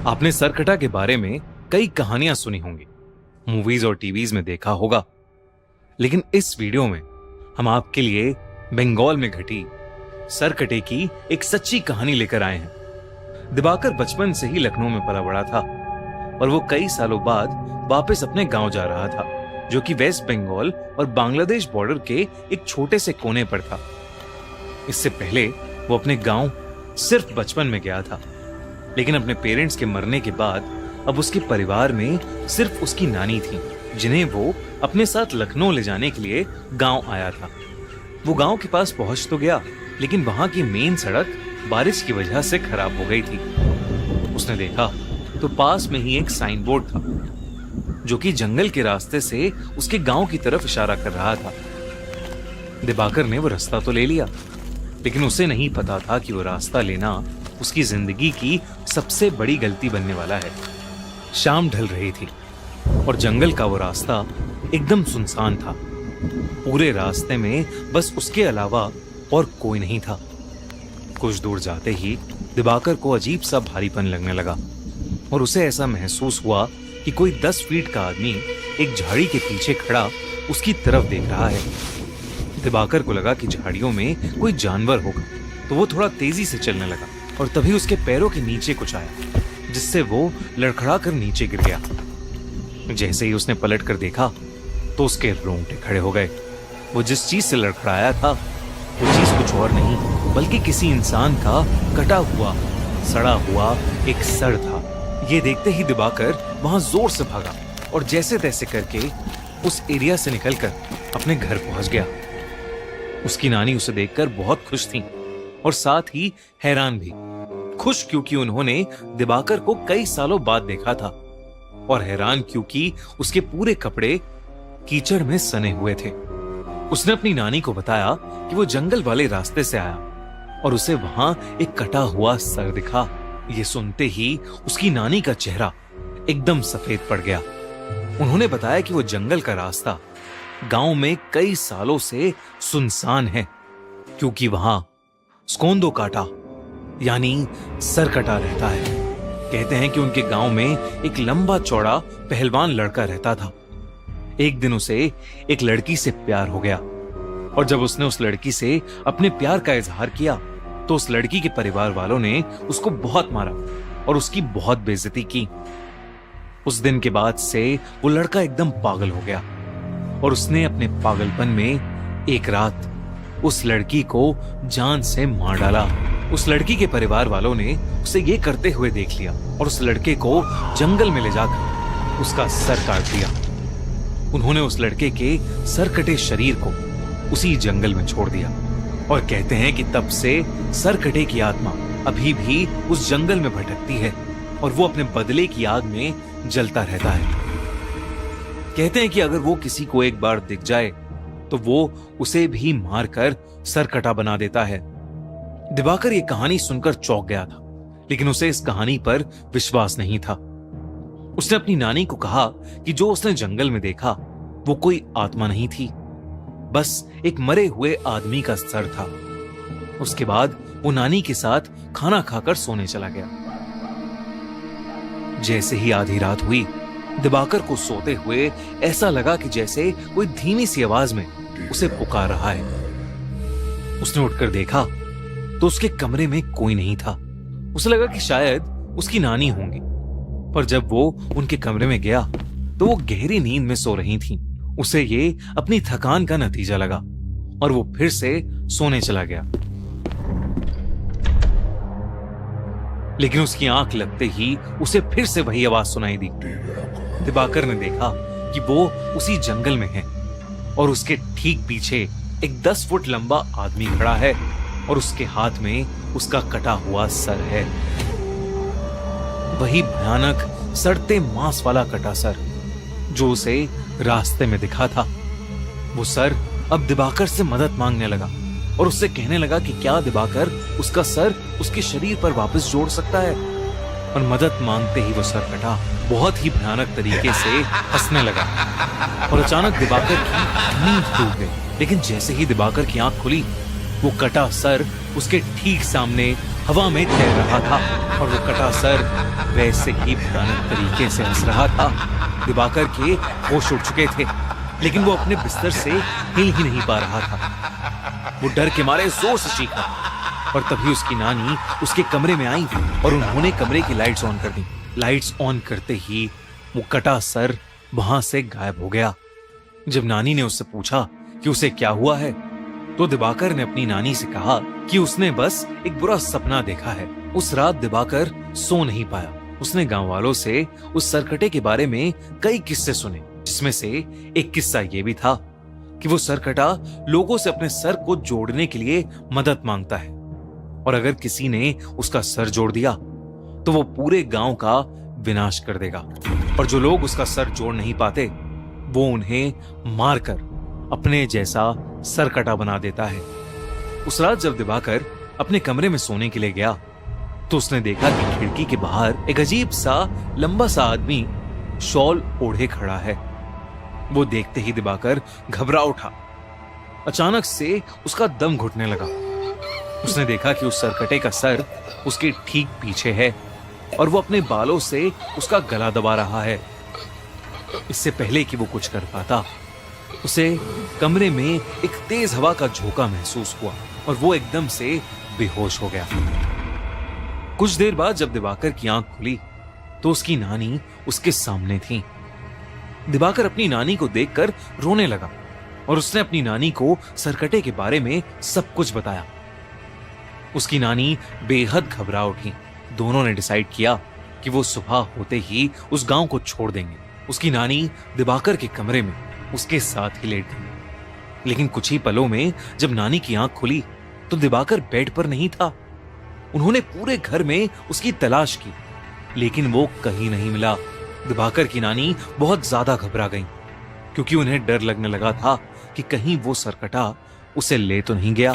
आपने सरकटा के बारे में कई कहानियां सुनी होंगी, मूवीज और टीवीज में देखा होगा, लेकिन इस वीडियो में हम आपके लिए बंगाल में घटी सरकटे की एक सच्ची कहानी लेकर आए हैं। दिवाकर बचपन से ही लखनऊ में पला बड़ा था और वो कई सालों बाद वापस अपने गांव जा रहा था, जो कि वेस्ट बंगाल और बांग्लादेश बॉर्डर के एक छोटे से कोने पर था। इससे पहले वो अपने गांव सिर्फ बचपन में गया था, लेकिन अपने पेरेंट्स के मरने के बाद अब उसके परिवार में सिर्फ उसकी नानी थी, जिन्हें वो अपने साथ लखनऊ ले जाने के लिए गांव आया था। वो गांव के पास पहुंच तो गया, लेकिन वहां की मेन सड़क बारिश की वजह से खराब हो गई थी। उसने देखा तो पास में ही एक साइन बोर्ड था, जो कि जंगल के रास्ते से उसके गांव की तरफ इशारा कर रहा था। दिवाकर ने वो रास्ता तो ले लिया, लेकिन उसे नहीं पता था कि वो रास्ता लेना उसकी जिंदगी की सबसे बड़ी गलती बनने वाला है। शाम ढल रही थी और जंगल का वो रास्ता एकदम सुनसान था। पूरे रास्ते में बस उसके अलावा और कोई नहीं था। कुछ दूर जाते ही दिवाकर को अजीब सा भारीपन लगने लगा और उसे ऐसा महसूस हुआ कि कोई 10 फीट का आदमी एक झाड़ी के पीछे खड़ा उसकी तरफ देख रहा है। दिवाकर को लगा कि झाड़ियों में कोई जानवर होगा, तो वो थोड़ा तेजी से चलने लगा और तभी उसके पैरों के नीचे कुछ आया, जिससे वो लड़खड़ा कर नीचे गिर गया। जैसे ही उसने पलट कर देखा तो उसके रोंगटे खड़े हो गए। वो जिस चीज से लड़खड़ाया था वो चीज कुछ और नहीं बल्कि किसी इंसान का कटा हुआ सड़ा हुआ एक सर था। ये देखते ही दिवाकर वहां जोर से भागा और जैसे तैसे करके उस एरिया से निकलकर अपने घर पहुंच गया। उसकी नानी उसे देखकर बहुत खुश थी और साथ ही हैरान भी। खुश क्योंकि उन्होंने दिवाकर को कई सालों बाद देखा था, और हैरान क्योंकि उसके पूरे कपड़े कीचड़ में सने हुए थे। उसने अपनी नानी को बताया कि वो जंगल वाले रास्ते से आया और उसे वहां एक कटा हुआ सर दिखा। ये सुनते ही उसकी नानी का चेहरा एकदम सफेद पड़ गया। उन्होंने बताया कि वो जंगल का रास्ता गांव में कई सालों से सुनसान है, क्योंकि वहां स्कोंदो काटा यानी सरकटा रहता है। कहते हैं कि उनके गांव में एक लंबा चौड़ा पहलवान लड़का रहता था। एक दिन उसे एक लड़की से प्यार हो गया, और जब उसने उस लड़की से अपने प्यार का इजहार किया तो उस लड़की के परिवार वालों ने उसको बहुत मारा और उसकी बहुत बेइज्जती की। उस दिन के बाद से वो लड़का एकदम पागल हो गया और उसने अपने पागलपन में एक रात उस लड़की को जान से मार डाला। उस लड़की के परिवार वालों ने उसे ये करते हुए देख लिया और उस लड़के को जंगल में ले जाकर उसका सर काट दिया। उन्होंने उस लड़के के सरकटे शरीर को उसी जंगल में छोड़ दिया और कहते हैं कि तब से सरकटे की आत्मा अभी भी उस जंगल में भटकती है और वो अपने बदले की आग में जलता रहता है। कहते हैं कि अगर वो किसी को एक बार दिख जाए तो वो उसे भी मारकर सरकटा बना देता है। दिवाकर ये कहानी सुनकर चौंक गया था, लेकिन उसे इस कहानी पर विश्वास नहीं था। उसने अपनी नानी को कहा कि जो उसने जंगल में देखा वो कोई आत्मा नहीं थी, बस एक मरे हुए आदमी का सर था। उसके बाद वो नानी के साथ खाना खाकर सोने चला गया। जैसे ही आधी रात हुई, दिवाकर को सोते हुए ऐसा लगा कि जैसे कोई धीमी सी आवाज में उसे पुकार रहा है। उसने उठकर देखा तो उसके कमरे में कोई नहीं था। उसे लगा कि शायद उसकी नानी होंगी, पर जब वो उनके कमरे में गया तो वो गहरी नींद में सो रही थीं। उसे ये अपनी थकान का नतीजा लगा और वो फिर से सोने चला गया। लेकिन उसकी आंख लगते ही उसे फिर से वही आवाज सुनाई दी। दिवाकर ने देखा कि वो उसी जंगल में है और उसके ठीक पीछे एक 10 फुट लंबा आदमी खड़ा है और उसके हाथ में उसका कटा हुआ सर है। वही भयानक सड़ते मांस वाला कटा सर जो उसे रास्ते में दिखा था। वो सर अब दिवाकर से मदद मांगने लगा और उससे कहने लगा कि क्या दिवाकर उसका सर उसके शरीर पर वापस जोड़ सकता है। और मदद मांगते ही वो सर कटा बहुत ही भयानक तरीके से हंसने लगा और अचानक दिवाकर की नींद टूट गई। लेकिन जैसे ही दिवाकर की आंख खुली, वो कटा सर उसके ठीक सामने हवा में तैर रहा था और वो कटा सर वैसे ही भयानक तरीके से हंस रहा था। दिवाकर के होश उड़ चुके थे, लेकिन वो अपने बिस्तर से हिल ही नहीं पा रहा था। वो डर के मारे जोर से चीखा और तभी उसकी नानी उसके कमरे में आई और उन्होंने कमरे की लाइट्स ऑन कर दी। लाइट्स ऑन करते ही वो कटा सर वहां से गायब हो गया। जब नानी ने उससे पूछा कि उसे क्या हुआ है, तो दिवाकर ने अपनी नानी से कहा कि उसने बस एक बुरा सपना देखा है। उस रात दिवाकर सो नहीं पाया। उसने गांव वालों से उस सरकटे के बारे में कई किस्से सुने, जिसमें से एक किस्सा ये भी था कि वो सरकटा लोगों से अपने सर को जोड़ने के लिए मदद मांगता है और अगर किसी ने उसका सर जोड़ दिया तो वो पूरे गांव का विनाश कर देगा और जो लोग उसका सर जोड़ नहीं पाते वो उन्हें मारकर अपने जैसा सरकटा बना देता है। उस रात जब दिवाकर अपने कमरे में सोने के लिए गया तो उसने देखा कि खिड़की के बाहर एक अजीब सा लंबा सा आदमी शॉल ओढ़े खड़ा है। वो देखते ही दिवाकर घबरा उठा। अचानक से उसका दम घुटने लगा। उसने देखा कि उस सरकटे का सर उसके ठीक पीछे है और वो अपने बालों से उसका गला दबा रहा है। इससे पहले कि वो कुछ कर पाता, उसे कमरे में एक तेज हवा का झोंका महसूस हुआ और वो एकदम से बेहोश हो गया। कुछ देर बाद जब दिवाकर की आंख खुली तो उसकी नानी उसके सामने थी। दिवाकर अपनी नानी को देखकर रोने लगा और उसने अपनी नानी को सरकटे के बारे में सब कुछ बताया। उसकी नानी बेहद घबरा उठी। दोनों ने डिसाइड किया कि वो सुबह होते ही उस गांव को छोड़ देंगे। उसकी नानी दिवाकर के कमरे में उसके साथ ही लेट गई। लेकिन कुछ ही पलों में जब नानी की आंख खुली तो दिवाकर बेड पर नहीं था। उन्होंने पूरे घर में उसकी तलाश की, लेकिन वो कहीं नहीं मिला। दिवाकर की नानी बहुत ज्यादा घबरा गई क्योंकि उन्हें डर लगने लगा था कि कहीं वो सरकटा उसे ले तो नहीं गया।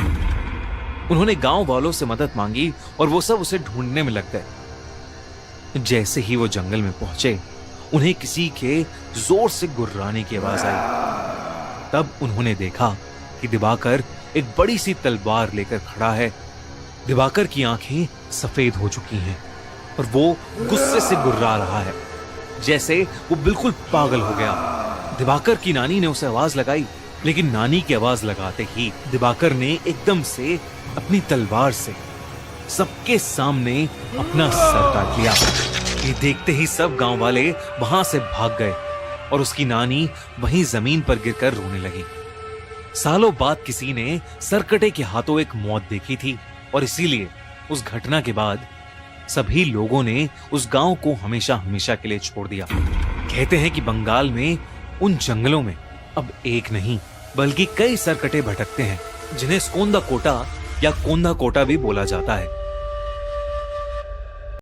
उन्होंने गांव वालों से मदद मांगी और वो सब उसे ढूंढने में लग गए। जैसे ही वो जंगल में पहुंचे, उन्हें किसी के जोर से गुर्राने की आवाज आई। तब उन्होंने देखा कि दिवाकर एक बड़ी सी तलवार लेकर खड़ा है। दिवाकर की आंखें सफेद हो चुकी हैं और वो गुस्से से गुर्रा रहा है, जैसे वो बिल्कुल पागल हो गया। दिवाकर की नानी ने उसे आवाज लगाई, लेकिन नानी की आवाज लगाते ही दिवाकर ने एकदम से अपनी तलवार से सबके सामने अपना सर काट लिया। ये देखते ही सब गांव वाले वहां से भाग गए और उसकी नानी वहीं जमीन पर गिरकर रोने लगी। सालों बाद किसी ने सरकटे के हाथों एक मौत देखी थी और इसीलिए उस घटना के बाद सभी लोगों ने उस गांव को हमेशा हमेशा के लिए छोड़ दिया। कहते हैं कि बंगाल में उन जंगलों में अब एक नहीं बल्कि कई सरकटे भटकते हैं, जिन्हें स्कोंदा कोटा या कोंदा कोटा भी बोला जाता है।